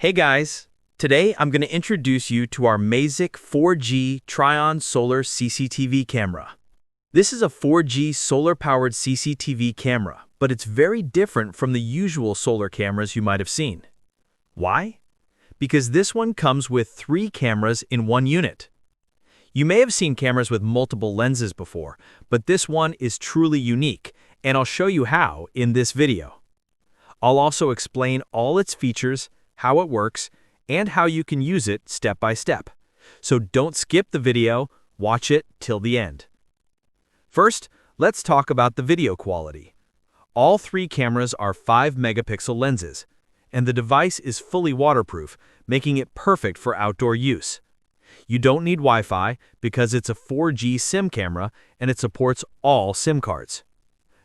Hey guys, today I'm going to introduce you to our Maizic 4G Trion solar CCTV camera. This is a 4G solar-powered CCTV camera, but it's very different from the usual solar cameras you might have seen. Why? Because this one comes with 3 cameras in one unit. You may have seen cameras with multiple lenses before, but this one is truly unique, and I'll show you how in this video. I'll also explain all its features, how it works, and how you can use it step by step. So don't skip the video, watch it till the end. First, let's talk about the video quality. All 3 cameras are 5-megapixel lenses, and the device is fully waterproof, making it perfect for outdoor use. You don't need Wi-Fi because it's a 4G SIM camera and it supports all SIM cards.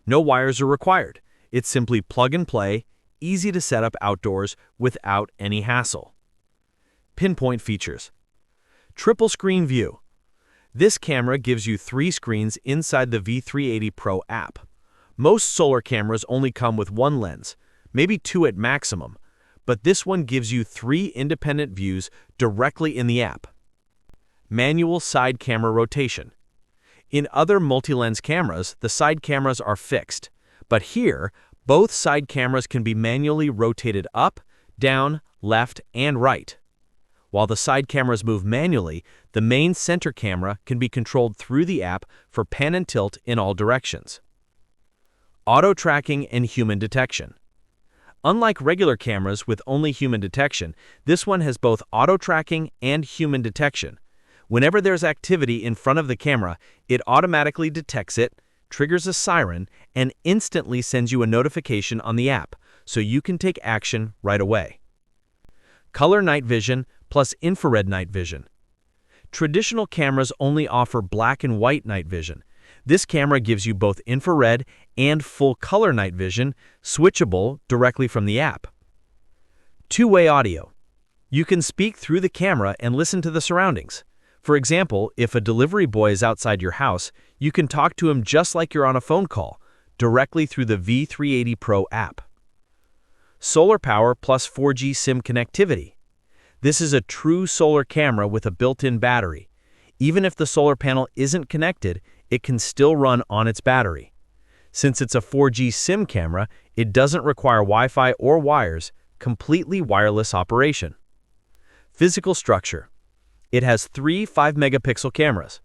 No wires are required. It's simply plug and play, easy to set up outdoors without any hassle. Pinpoint features. Triple screen view. This camera gives you 3 screens inside the V380 Pro app. Most solar cameras only come with 1 lens, maybe 2 at maximum, but this one gives you 3 independent views directly in the app. Manual side camera rotation. In other multi-lens cameras, the side cameras are fixed, but here, both side cameras can be manually rotated up, down, left, and right. While the side cameras move manually, the main center camera can be controlled through the app for pan and tilt in all directions. Auto tracking and human detection. Unlike regular cameras with only human detection, this one has both auto tracking and human detection. Whenever there's activity in front of the camera, it automatically detects it, triggers a siren, and instantly sends you a notification on the app, so you can take action right away. Color night vision plus infrared night vision. Traditional cameras only offer black and white night vision. This camera gives you both infrared and full color night vision, switchable directly from the app. Two-way audio. You can speak through the camera and listen to the surroundings. For example, if a delivery boy is outside your house, you can talk to him just like you're on a phone call, directly through the V380 Pro app. Solar power plus 4G SIM connectivity. This is a true solar camera with a built-in battery. Even if the solar panel isn't connected, it can still run on its battery. Since it's a 4G SIM camera, it doesn't require Wi-Fi or wires, completely wireless operation. Physical structure. It has 3 5-megapixel cameras.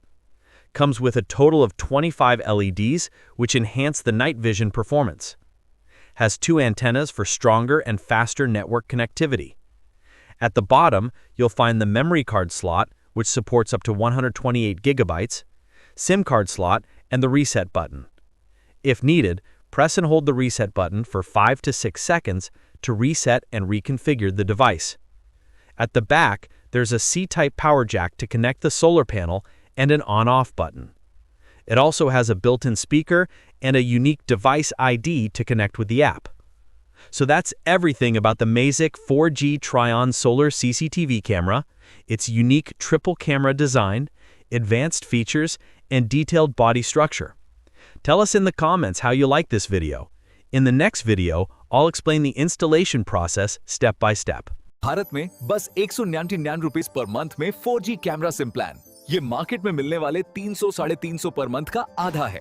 Comes with a total of 25 LEDs, which enhance the night vision performance. Has 2 antennas for stronger and faster network connectivity. At the bottom, you'll find the memory card slot, which supports up to 128 gigabytes, SIM card slot, and the reset button. If needed, press and hold the reset button for 5 to 6 seconds to reset and reconfigure the device. At the back, there's a C-type power jack to connect the solar panel and an on-off button. It also has a built-in speaker and a unique device ID to connect with the app. So that's everything about the Maizic 4G Trion solar CCTV camera, its unique triple camera design, advanced features, and detailed body structure. Tell us in the comments how you like this video. In the next video, I'll explain the installation process step by step. Bharat में बस 199 rupees per month में 4G camera SIM plan. ये market में मिलने वाले 300 साढ़े 300 per month का आधा है।